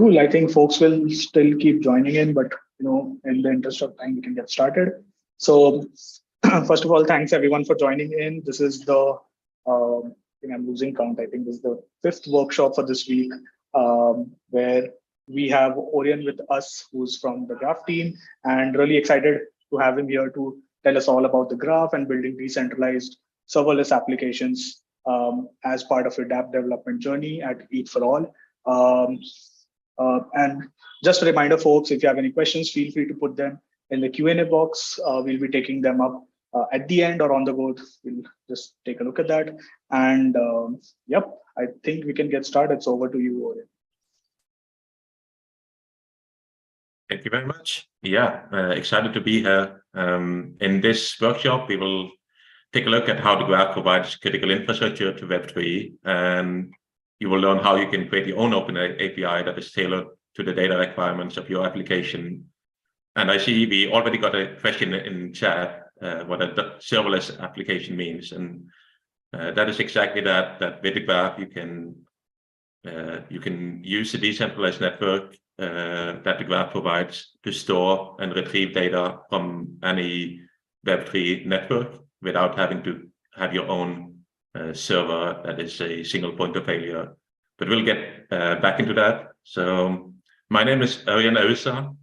Cool. I think folks will still keep joining in, but in the interest of time, we can get started. So, first of all, thanks everyone for joining in. This is the I think I'm losing count. I think this is the fifth workshop for this week, where we have Ørjan with us, who's from the Graph team, and really excited to have him here to tell us all about the Graph and building decentralized serverless applications as part of your dApp development journey at Eat for All. And just a reminder, folks, if you have any questions, feel free to put them in the Q&A box. We'll be taking them up at the end or on the go. We'll just take a look at that. And yep, I think we can get started. So over to you, Ørjan. Thank you very much. Yeah, excited to be here. In this workshop, we will take a look at how the Graph provides critical infrastructure to Web3, and you will learn how you can create your own open API that is tailored to the data requirements of your application. And I see we already got a question in chat, what a serverless application means. And that is exactly that with the Graph, you can use the decentralized network that the Graph provides to store and retrieve data from any Web3 network without having to have your own server that is a single point of failure. But we'll get back into that. So my name is Ørjan Auestad,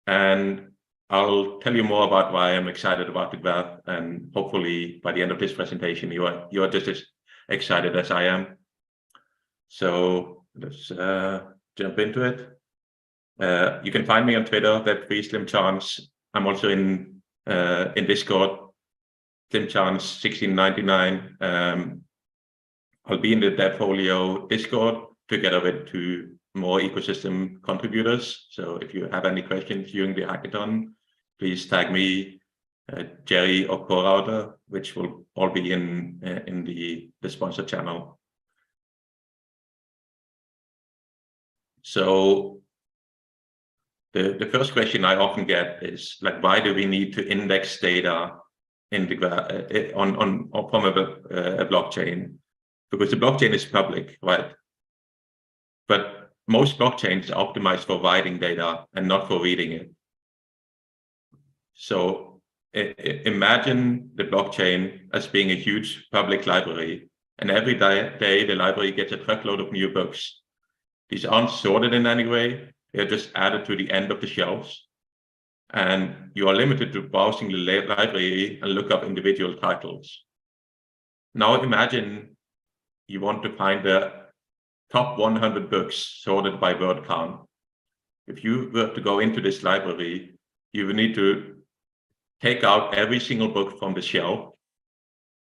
and I'll tell you more about why I'm excited about the Graph, and hopefully by the end of this presentation, you are just as excited as I am. So let's jump into it. You can find me on Twitter, Web3SlimChance. I'm also in Discord, SlimChance1699. I'll be in the Devfolio Discord together with two more ecosystem contributors. So if you have any questions during the hackathon, please tag me, Jerry or CoreRouter, which will all be in the sponsor channel. So the first question I often get is like, why do we need to index data in the from a blockchain? Because the blockchain is public, right? But most blockchains are optimized for writing data and not for reading it. So imagine the blockchain as being a huge public library, and every day the library gets a truckload of new books. These aren't sorted in any way, they're just added to the end of the shelves. And you are limited to browsing the library and look up individual titles. Now imagine you want to find the top 100 books sorted by word count. If you were to go into this library, you would need to take out every single book from the shelf,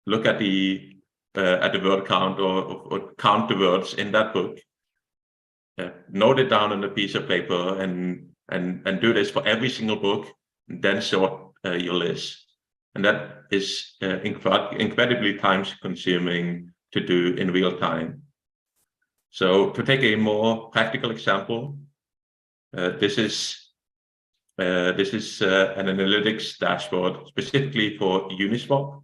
look at the word count or count the words in that book, note it down on a piece of paper, and do this for every single book, and then sort your list. And that is incredibly time-consuming to do in real time. So to take a more practical example, this is an analytics dashboard specifically for Uniswap.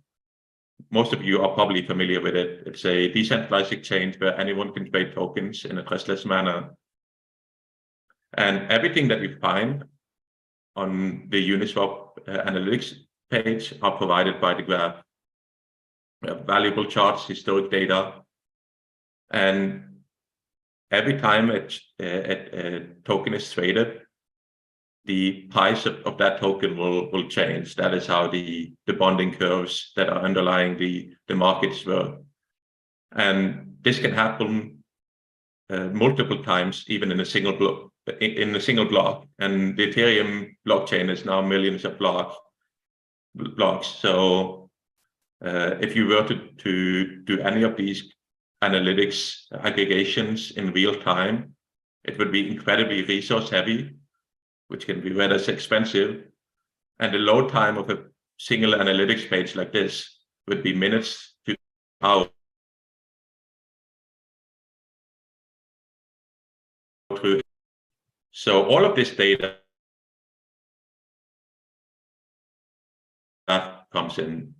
Most of you are probably familiar with it. It's a decentralized exchange where anyone can trade tokens in a trustless manner. And everything that you find on the Uniswap analytics page are provided by the Graph. We have valuable charts, historic data, and every time a token is traded, the price of that token will change. That is how the bonding curves that are underlying the markets work. And this can happen multiple times, even in a single block. And the Ethereum blockchain is now millions of blocks. So if you were to do any of these analytics aggregations in real time, it would be incredibly resource heavy, which can be read as expensive. And the load time of a single analytics page like this would be minutes to hours. So all of this data that comes in.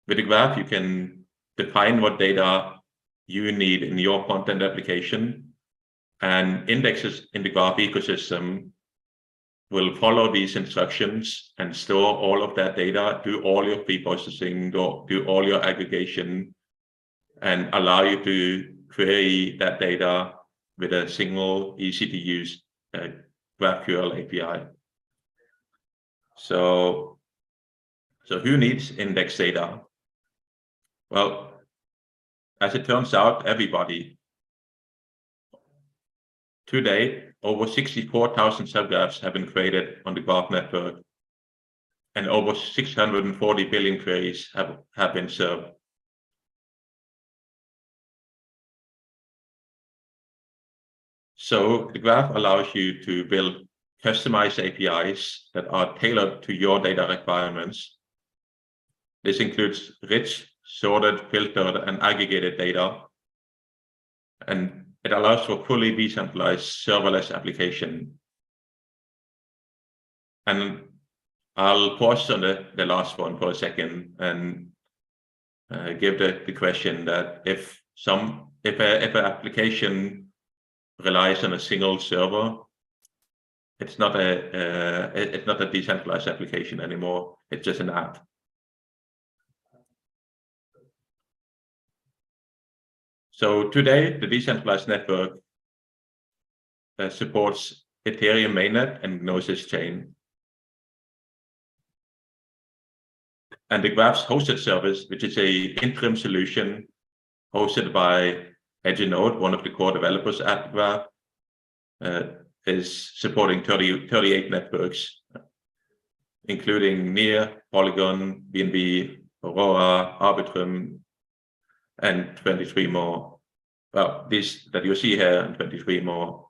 With the Graph, you can define what data you need in your content application And indexes in the graph ecosystem will follow these instructions and store all of that data, do all your pre-processing, do all your aggregation, and allow you to query that data with a single, easy-to-use GraphQL API. So who needs index data? Well, as it turns out, everybody. Today, over 64,000 subgraphs have been created on the graph network, and over 640 billion queries have been served. So the graph allows you to build customized APIs that are tailored to your data requirements. This includes rich, sorted, filtered, and aggregated data. And it allows for fully decentralized serverless application. And I'll pause on the last one for a second and give the question that if an application relies on a single server, it's not a decentralized application anymore. It's just an app. So today, the decentralized network supports Ethereum mainnet and Gnosis chain. And the Graph's hosted service, which is a interim solution hosted by Edgenode, one of the core developers at Graph, is supporting 38 networks, including Near, Polygon, BNB, Aurora, Arbitrum, and 23 more. Well, these that you see here, and 23 more.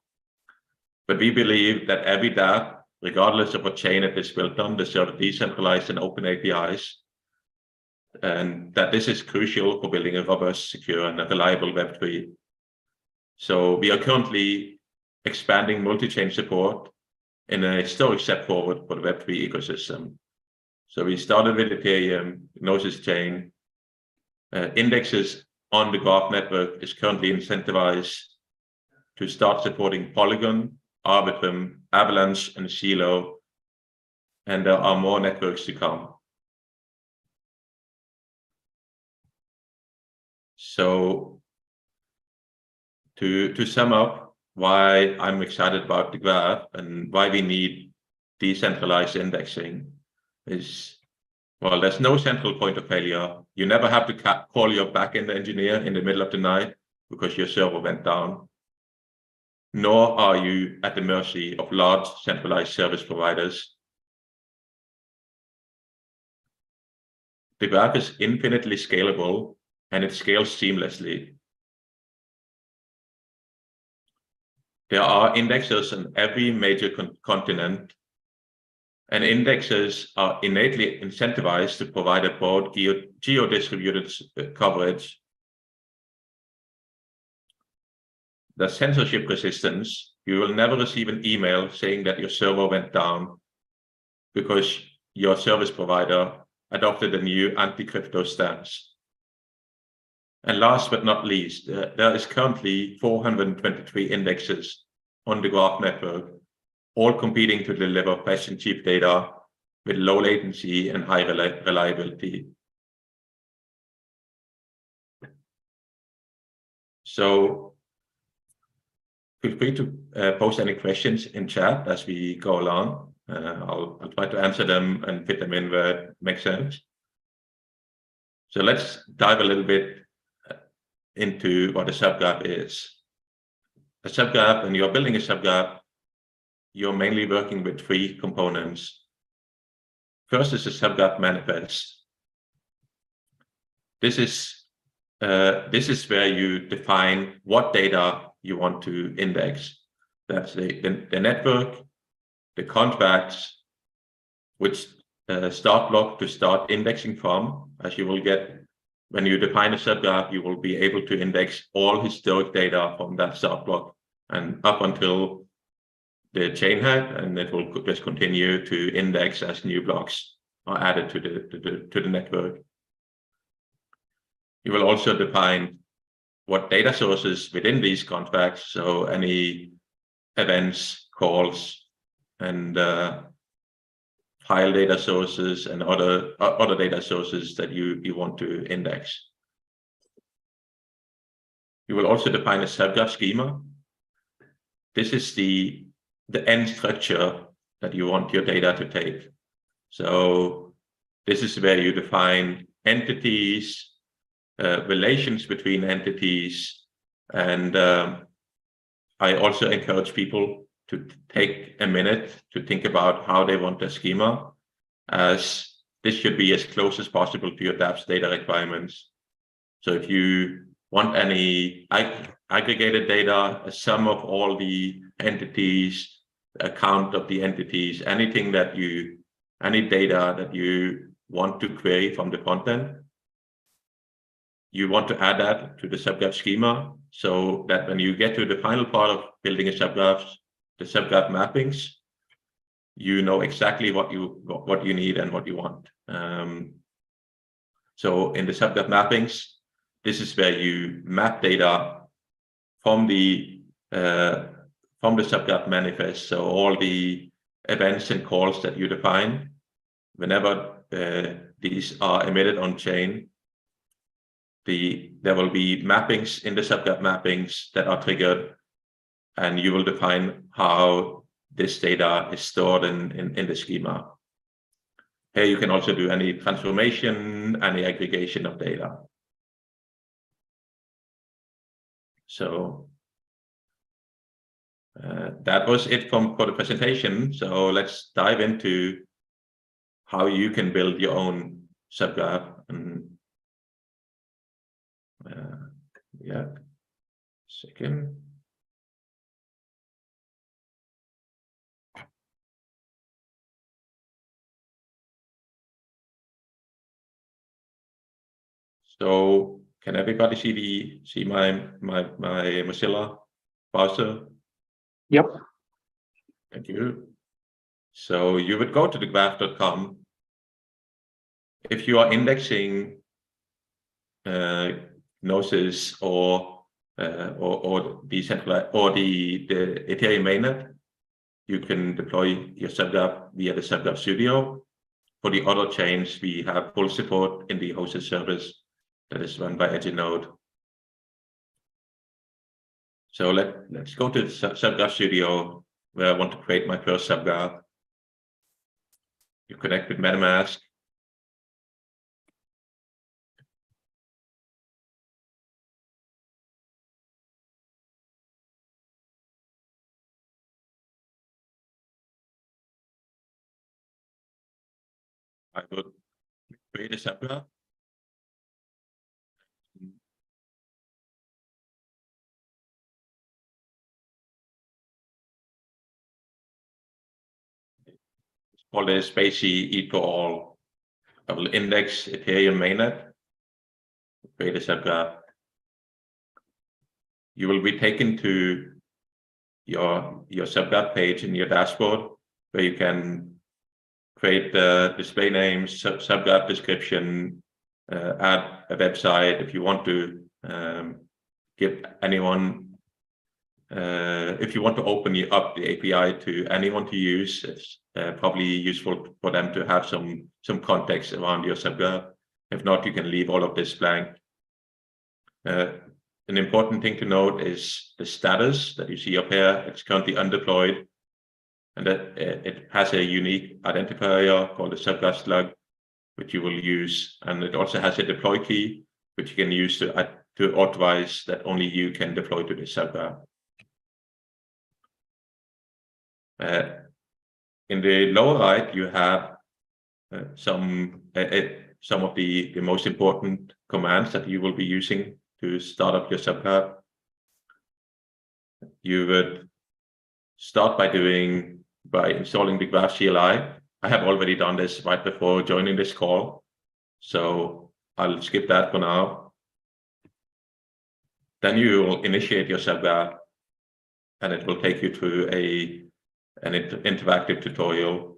But we believe that every dApp, regardless of what chain it is built on, deserves decentralized and open APIs, and that this is crucial for building a robust, secure, and a reliable Web3. So we are currently expanding multi-chain support in a historic step forward for the Web3 ecosystem. So we started with Ethereum, Gnosis chain. Indexes on the Graph network is currently incentivized to start supporting Polygon, Arbitrum, Avalanche, and Celo, and there are more networks to come. So to sum up why I'm excited about the Graph and why we need decentralized indexing is, well, there's no central point of failure. You never have to call your backend engineer in the middle of the night because your server went down. Nor are you at the mercy of large centralized service providers. The Graph is infinitely scalable and it scales seamlessly. There are indexers on every major continent, and indexers are innately incentivized to provide a broad geo-distributed coverage. There's censorship resistance. You will never receive an email saying that your server went down because your service provider adopted a new anti-crypto stance. And last but not least, there is currently 423 indexes on the Graph network, all competing to deliver fast and cheap data with low latency and high reliability. So feel free to post any questions in chat as we go along. I'll try to answer them and fit them in where it makes sense. So let's dive a little bit into what a subgraph is. A subgraph, when you're building a subgraph, you're mainly working with three components. First is a subgraph manifest. This is where you define what data you want to index. That's the network, the contracts, which start block to start indexing from, as you will get. When you define a subgraph, you will be able to index all historic data from that start block and up until the chain head, and it will just continue to index as new blocks are added to the network. You will also define what data sources within these contracts, so any events, calls, and file data sources and other data sources that you want to index. You will also define a subgraph schema. This is the end structure that you want your data to take. So this is where you define entities, relations between entities, and I also encourage people to take a minute to think about how they want their schema, as this should be as close as possible to your DApp's data requirements. So if you want any aggregated data, a sum of all the entities, a count of the entities, any data that you want to query from the content, you want to add that to the subgraph schema, so that when you get to the final part of building a subgraph, the subgraph mappings, you know exactly what you need and what you want. So in the subgraph mappings, this is where you map data from the subgraph manifest. So all the events and calls that you define, whenever these are emitted on chain, there will be mappings in the subgraph mappings that are triggered, and you will define how this data is stored in the schema. Here you can also do any transformation, any aggregation of data. So that was it for the presentation. So let's dive into how you can build your own subgraph. And yeah, second. So can everybody see my Mozilla browser? Yep. Thank you. So you would go to the graph.com. If you are indexing Gnosis or decentralized or the Ethereum mainnet, you can deploy your subgraph via the Subgraph Studio. For the other chains, we have full support in the hosted service that is run by Edgenode. So let's go to the Subgraph Studio, where I want to create my first subgraph. You connect with MetaMask. I would create a subgraph. Call this spacey equal all. I will index Ethereum mainnet, create a subgraph. You will be taken to your subgraph page in your dashboard, where you can create the display names, subgraph description, add a website if you want to give anyone. If you want to open up the API to anyone to use, it's probably useful for them to have some context around your subgraph. If not, you can leave all of this blank. An important thing to note is the status that you see up here. It's currently undeployed, and that it has a unique identifier called the subgraph slug, which you will use, and it also has a deploy key, which you can use to authorize that only you can deploy to the subgraph. In the lower right, you have some of the most important commands that you will be using to start up your subgraph. You would start by installing the Graph CLI. I have already done this right before joining this call, so I'll skip that for now. Then you will initiate your subgraph, and it will take you through an interactive tutorial.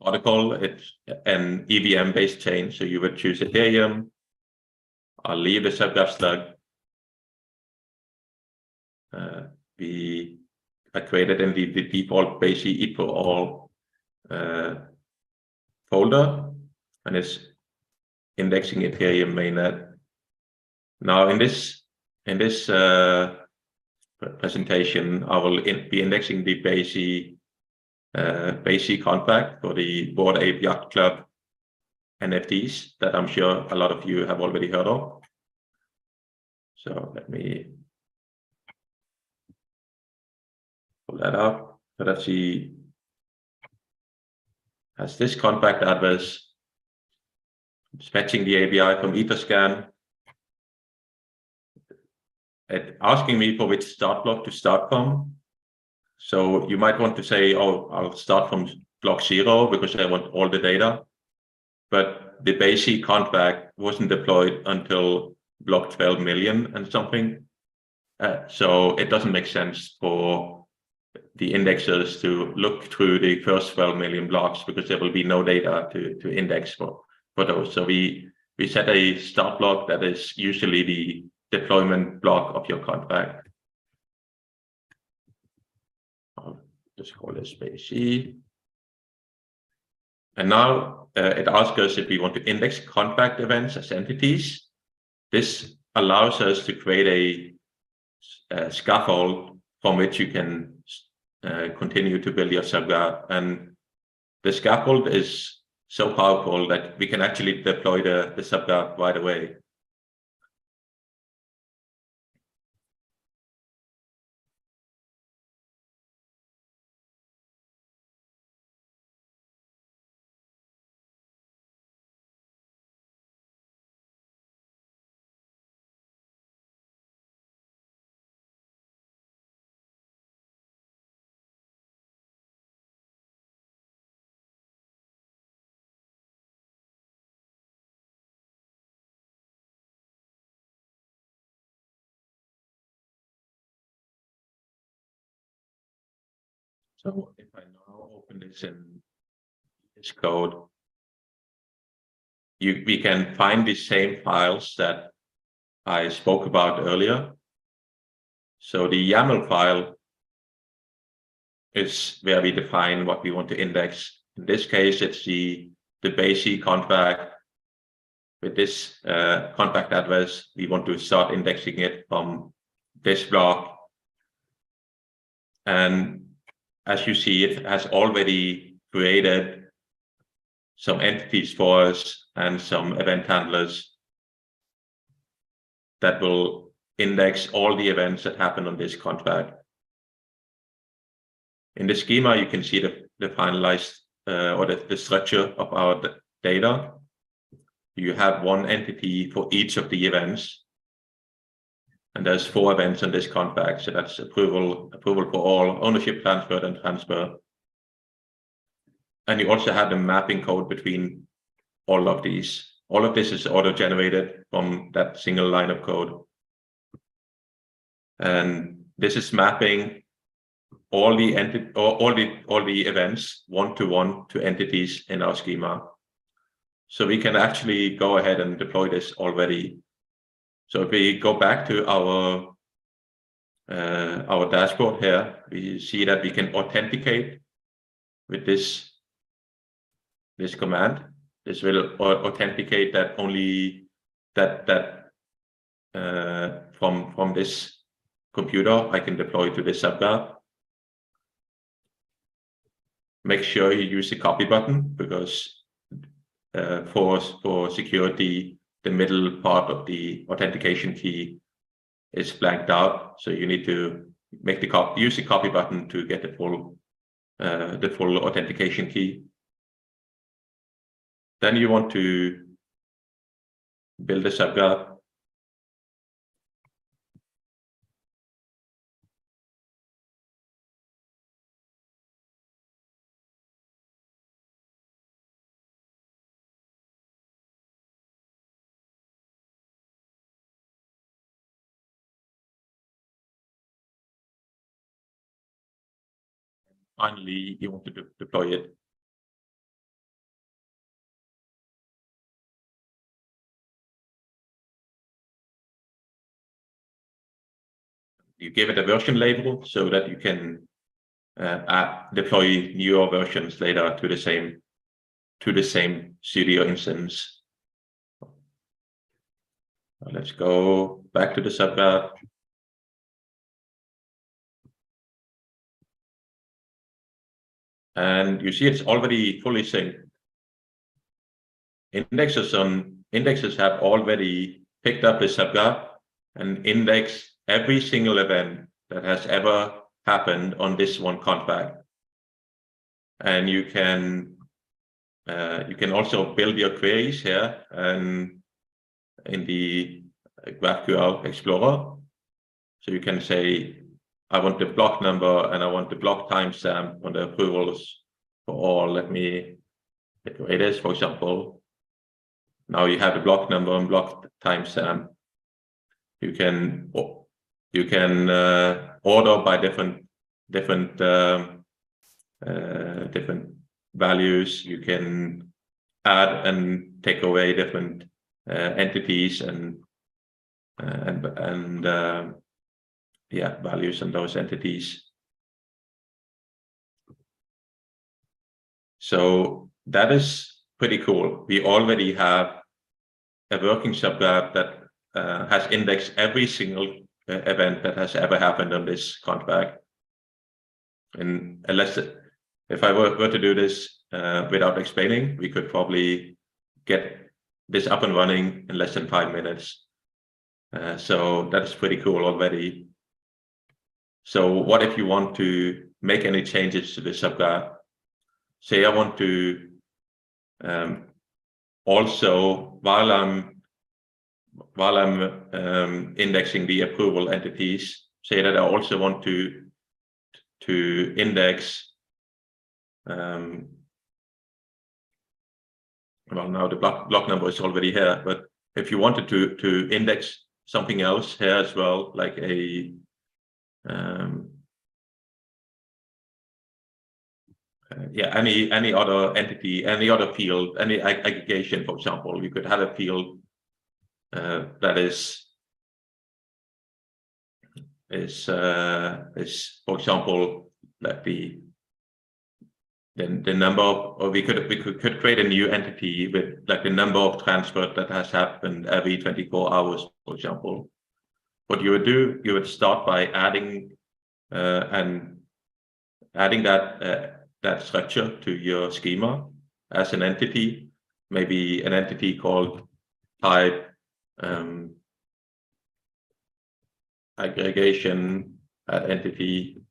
protocol. It's an EVM-based chain, so you would choose Ethereum. I'll leave the subgraph slug. We are created in the default base for all folder, and it's indexing Ethereum mainnet. Now in this presentation, I will be indexing the base contract for the Bored Ape Yacht Club NFTs that I'm sure a lot of you have already heard of. So let me pull that up. So let's see. Has this contract address fetching the API from Etherscan. It's asking me for which start block to start from. So you might want to say, oh, I'll start from block 0 because I want all the data. But the basic contract wasn't deployed until block 12 million and something. So it doesn't make sense for the indexers to look through the first 12 million blocks because there will be no data to index for those. So we set a start block that is usually the deployment block of your contract. I'll just call this base. And now it asks us if we want to index contract events as entities. This allows us to create a scaffold from which you can continue to build your subgraph. And the scaffold is so powerful that we can actually deploy the subgraph right away. So if I now open this in this code, we can find the same files that I spoke about earlier. So the YAML file is where we define what we want to index. In this case, it's the basic contract. With this contract address, we want to start indexing it from this block. And as you see, it has already created some entities for us and some event handlers that will index all the events that happen on this contract. In the schema, you can see the finalized or the structure of our data. You have one entity for each of the events. And there's 4 events on this contract. So that's approval for all, ownership transferred and transfer. And you also have the mapping code between all of these. All of this is auto-generated from that single line of code. And this is mapping all the events one-to-one to entities in our schema. So we can actually go ahead and deploy this already. So if we go back to our dashboard here, we see that we can authenticate with this command. This will authenticate that only from this computer I can deploy to this subgraph. Make sure you use the copy button because for security, the middle part of the authentication key is blanked out. So you need to make use the copy button to get the full authentication key. Then you want to build a subgraph. Finally, you want to deploy it. you give it a version label so that you can deploy newer versions later to the same studio instance. Let's go back to the subgraph. And you see it's already fully synced. Indexes have already picked up the subgraph and indexed every single event that has ever happened on this one contract. And you can also build your queries here and in the GraphQL Explorer. So you can say, I want the block number and I want the block timestamp on the approvals for all. Let me get this, for example. Now you have the block number and block timestamp. You can order by different values. You can add and take away different entities and values in those entities. So that is pretty cool. We already have a working subgraph that has indexed every single event that has ever happened on this contract. And if I were to do this without explaining, we could probably get this up and running in less than 5 minutes. So that's pretty cool already. So what if you want to make any changes to the subgraph? Say I want to also, while I'm indexing the approval entities, say that I also want to index, well, now the block number is already here, but if you wanted to index something else here as well, like a any other entity, any other field, any aggregation, for example, you could have a field that is for example, like the number of, or we could create a new entity with like the number of transfers that has happened every 24 hours, for example. What you would do, you would start by adding that structure to your schema as an entity, maybe an entity called type aggregation entity,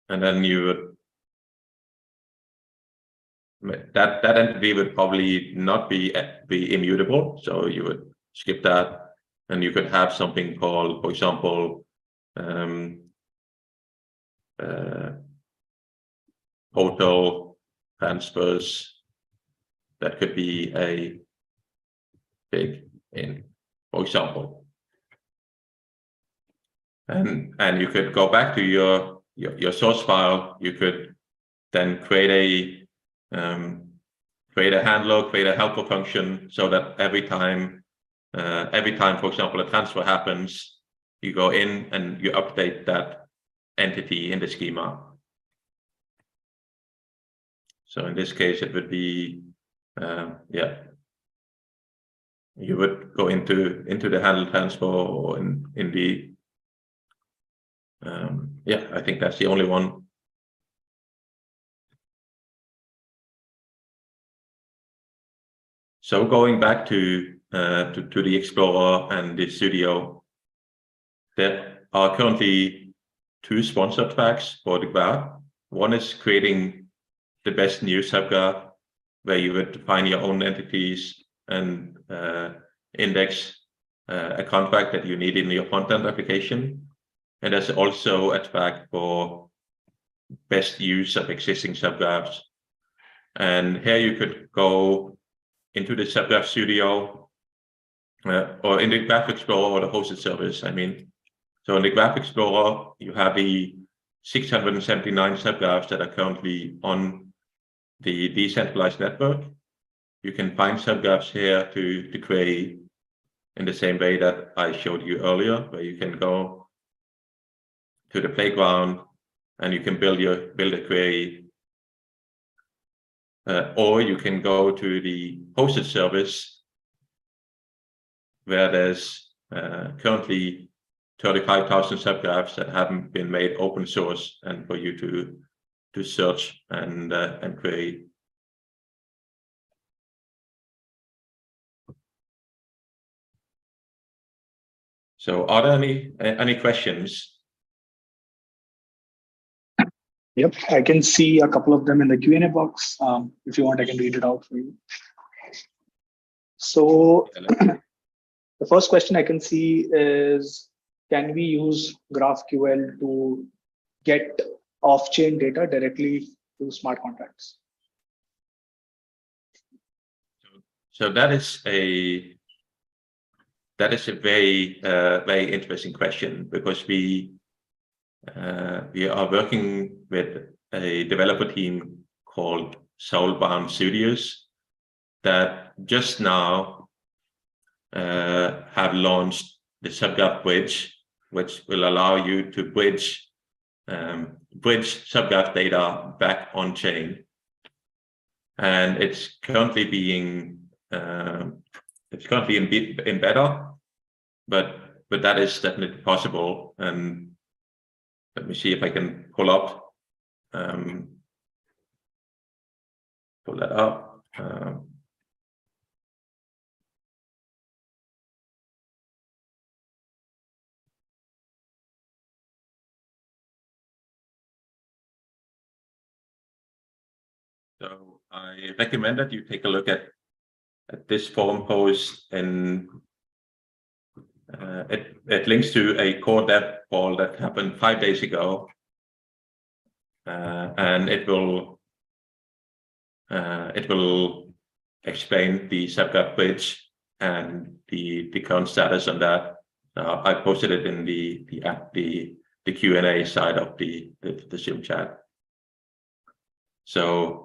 and then you would that entity would probably not be immutable, so you would skip that, and you could have something called, for example, total transfers. That could be a big int, for example, and you could go back to your source file. You could then create a handler, create a helper function, so that every time, for example, a transfer happens, you go in and you update that entity in the schema. So in this case, it would be, you would go into the handle transfer, or in the, I think that's the only one. So going back to the Explorer and the Studio, there are currently 2 sponsored tracks for the graph. One is creating the best new subgraph, where you would define your own entities and index a contract that you need in your front-end application. And there's also a track for best use of existing subgraphs. And here you could go into the Subgraph Studio, or in the Graph Explorer, or the hosted service, I mean. So in the Graph Explorer, you have the 679 subgraphs that are currently on the decentralized network. You can find subgraphs here to create in the same way that I showed you earlier, where you can go to the playground and you can build a query, or you can go to the hosted service, where there's currently 35,000 subgraphs that haven't been made open source, and for you to search and query. So, are there any questions? Yep, I can see a couple of them in the Q&A box. If you want, I can read it out for you. So the first question I can see is, can we use GraphQL to get off-chain data directly to smart contracts? So that is a very interesting question, because we are working with a developer team called Soulbound Studios that just now have launched the subgraph bridge, which will allow you to bridge subgraph data back on chain, and it's currently being in beta, but that is definitely possible. And let me see if I can pull that up. So I recommend that you take a look at this forum post, and it links to a core dev call that happened 5 days ago, and it will explain the subgraph bridge and the current status on that. I posted it in the Q&A side of the Zoom chat. So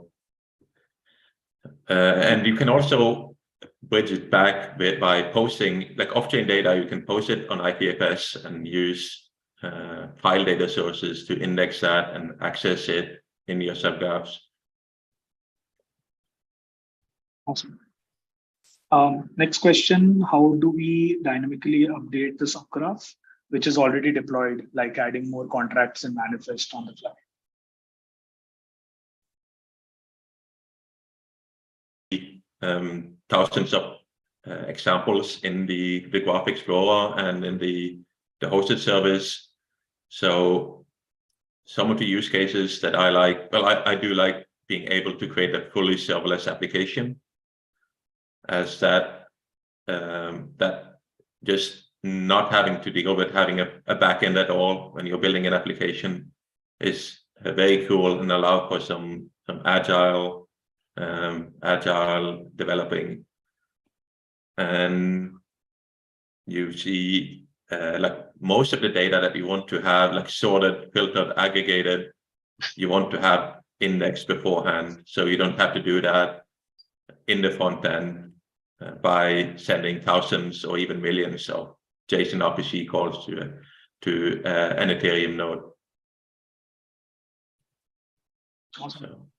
and you can also bridge it back by posting, like off-chain data. You can post it on IPFS and use file data sources to index that and access it in your subgraphs. Awesome. Next question, how do we dynamically update the subgraph, which is already deployed, like adding more contracts and manifest on the fly? Thousands of examples in the Graph Explorer and in the hosted service. So some of the use cases that I like, well, I do like being able to create a fully serverless application, as that just not having to deal with having a backend at all when you're building an application is very cool, and allow for some agile developing. And you see like most of the data that you want to have, like sorted, filtered, aggregated, you want to have indexed beforehand, so you don't have to do that in the front end by sending thousands or even millions of JSON RPC calls to an Ethereum node. Awesome.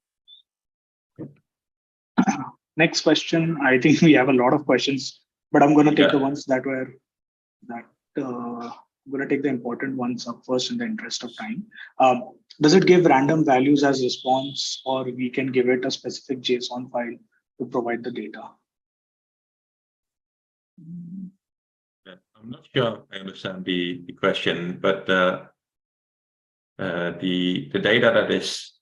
Next question. I think we have a lot of questions, but I'm going to take the ones that I'm going to take the important ones up first in the interest of time. Does it give random values as response, or we can give it a specific JSON file to provide the data? I'm not sure I understand the question, but the data that is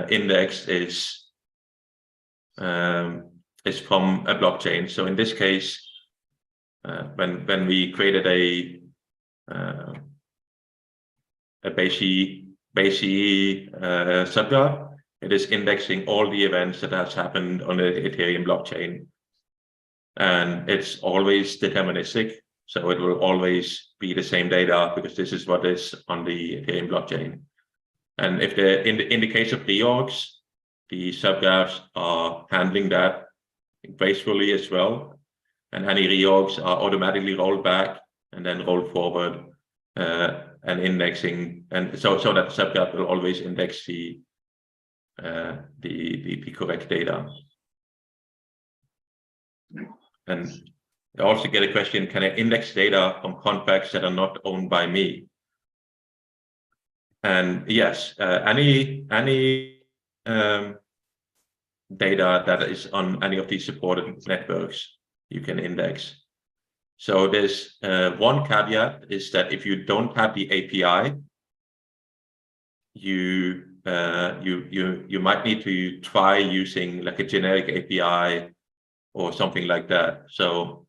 indexed is from a blockchain. So in this case, when we created a BASE subgraph, it is indexing all the events that has happened on the Ethereum blockchain, and it's always deterministic. So it will always be the same data, because this is what is on the Ethereum blockchain. And if in the case of reorgs, the subgraphs are handling that gracefully as well. and any reorgs are automatically rolled back and then rolled forward, and indexing, and so that subgraph will always index the correct data. And I also get a question: can I index data from contracts that are not owned by me? And yes, any data that is on any of these supported networks, you can index. So there's one caveat is that if you don't have the API, you might need to try using like a generic API or something like that. So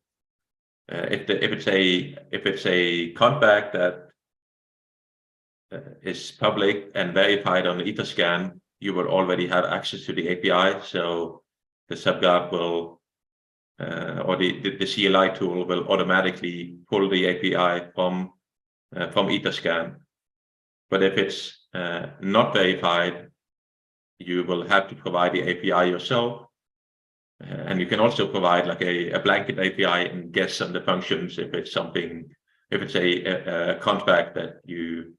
if it's a contract that is public and verified on Etherscan, you will already have access to the API. So the subgraph will or the CLI tool will automatically pull the API from Etherscan. But if it's not verified, you will have to provide the API yourself. And you can also provide like a blanket API and guess on the functions if it's a contract that you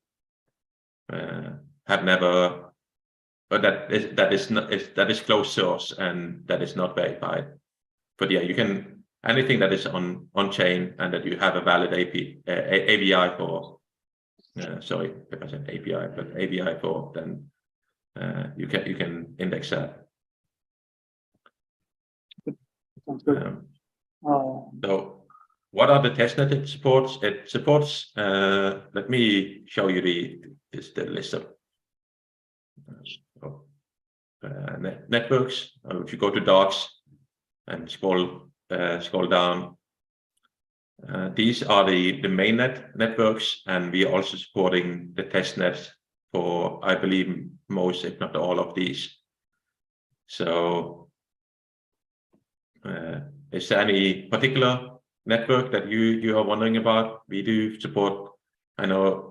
have never, but that is closed source and that is not verified. But yeah, you can, anything that is on chain and that you have a valid API for. Sorry if I said API, but API for, then you can index that. Sounds good. So what are the testnet it supports? It supports, let me show you the list of networks. If you go to docs and scroll down, these are the mainnet networks, and we are also supporting the testnet for, I believe, most, if not all of these. So is there any particular network that you are wondering about? We do support, I know,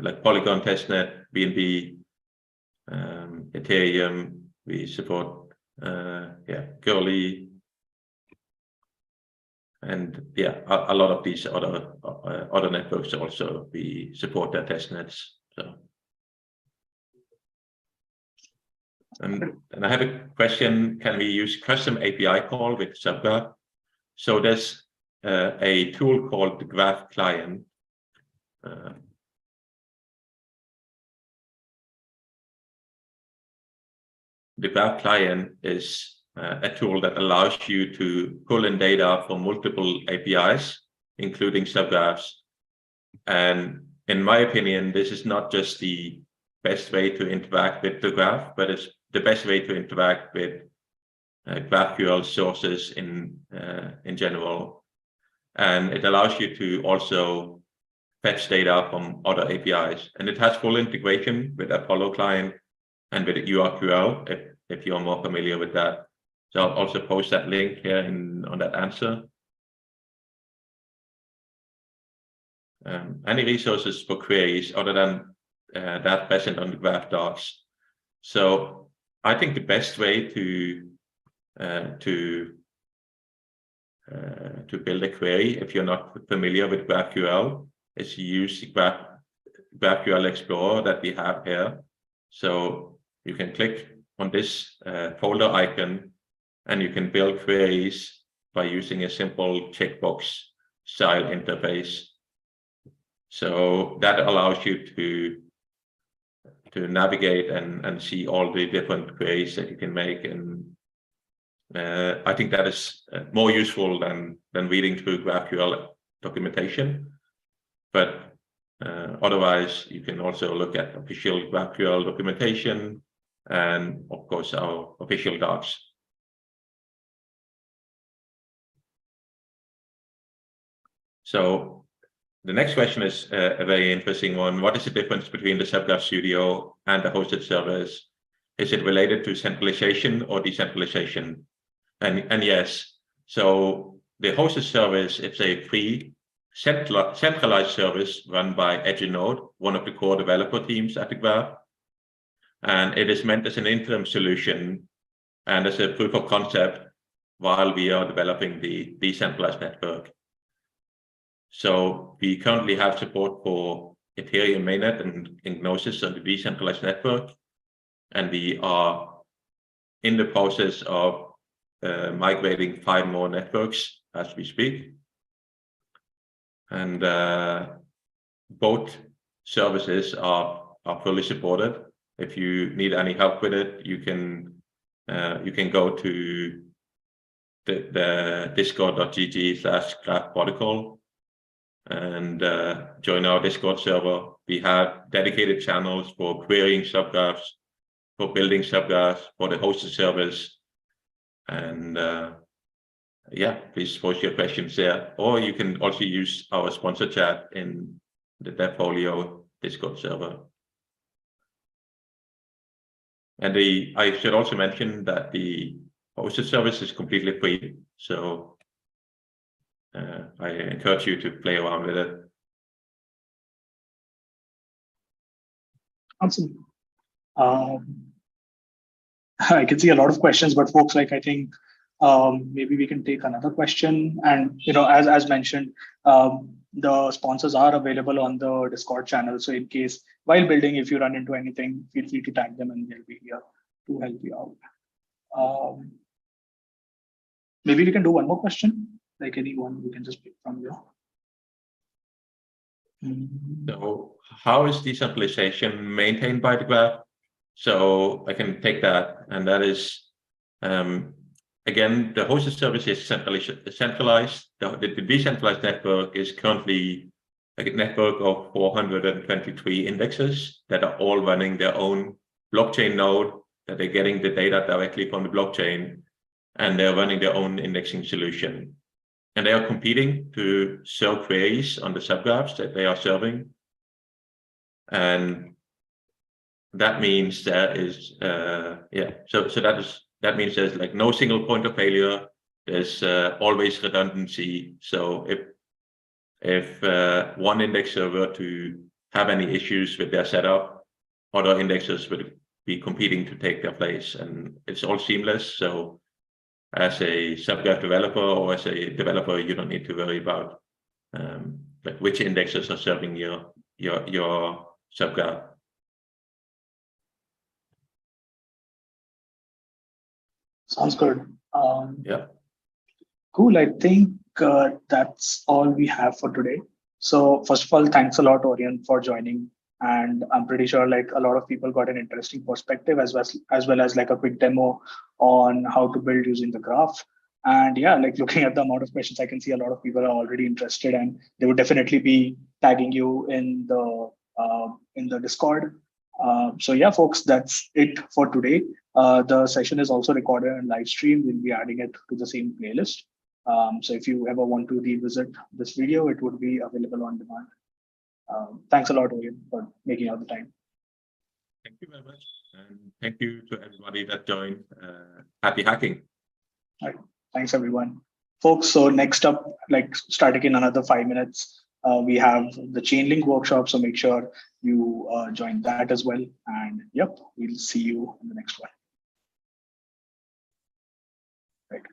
like Polygon testnet, BNB, Ethereum. We support Curly, and yeah, a lot of these other networks also we support their testnets. So, and I have a question: can we use custom API call with subgraph? So there's a tool called the Graph Client. The Graph Client is a tool that allows you to pull in data from multiple APIs, including subgraphs. And in my opinion, this is not just the best way to interact with the graph, but it's the best way to interact with GraphQL sources in general. And it allows you to also fetch data from other APIs. And it has full integration with Apollo client and with URQL, if you're more familiar with that. So I'll also post that link here on that answer. Any resources for queries other than that present on the graph docs. So I think the best way to build a query, if you're not familiar with GraphQL, is use the GraphQL Explorer that we have here. So you can click on this folder icon, and you can build queries by using a simple checkbox style interface. So that allows you to navigate and see all the different queries that you can make. And I think that is more useful than reading through GraphQL documentation. But otherwise, you can also look at official GraphQL documentation and, of course, our official docs. So the next question is a very interesting one. What is the difference between the Subgraph Studio and the hosted service? Is it related to centralization or decentralization? And yes, so the hosted service, it's a free centralized service run by Edgenode, one of the core developer teams at the Graph. And it is meant as an interim solution and as a proof of concept while we are developing the decentralized network. So we currently have support for Ethereum mainnet and Gnosis on the decentralized network, and we are in the process of migrating 5 more networks as we speak. And both services are fully supported. If you need any help with it, you can go to the discord.gg/graph protocol and join our Discord server. We have dedicated channels for querying subgraphs, for building subgraphs, for the hosted service. And yeah, please post your questions there. Or you can also use our sponsor chat in the Devfolio Discord server. And I should also mention that the hosted service is completely free. So I encourage you to play around with it. Awesome. I can see a lot of questions, but folks, like, I think maybe we can take another question. And, as mentioned, the sponsors are available on the Discord channel. So in case while building, if you run into anything, feel free to tag them and they'll be here to help you out. Maybe we can do one more question, like anyone we can just pick from here. So how is decentralization maintained by the graph? So I can take that, and that is, again, the hosted service is centralized. The decentralized network is currently a network of 423 indexes that are all running their own blockchain node, that they're getting the data directly from the blockchain, and they're running their own indexing solution. And they are competing to serve queries on the subgraphs that they are serving. And that means there is, that means there's like no single point of failure. There's always redundancy. So if one indexer were to have any issues with their setup, other indexers would be competing to take their place, and it's all seamless. So as a subgraph developer or as a developer, you don't need to worry about like which indexers are serving your subgraph. Sounds good. Yeah. Cool. I think that's all we have for today. So first of all, thanks a lot, Ørjan, for joining. And I'm pretty sure like a lot of people got an interesting perspective as well as like a quick demo on how to build using the graph. And yeah, like looking at the amount of questions, I can see a lot of people are already interested, and they would definitely be tagging you in the Discord. So yeah, folks, that's it for today. The session is also recorded and live streamed. We'll be adding it to the same playlist. So if you ever want to revisit this video, it would be available on demand. Thanks a lot, Ørjan, for making out the time. Thank you very much. And thank you to everybody that joined. Happy hacking. All right. Thanks, everyone. Folks, so next up, like starting in another 5 minutes, we have the Chainlink workshop. So make sure you join that as well. And yep, we'll see you in the next one. Right.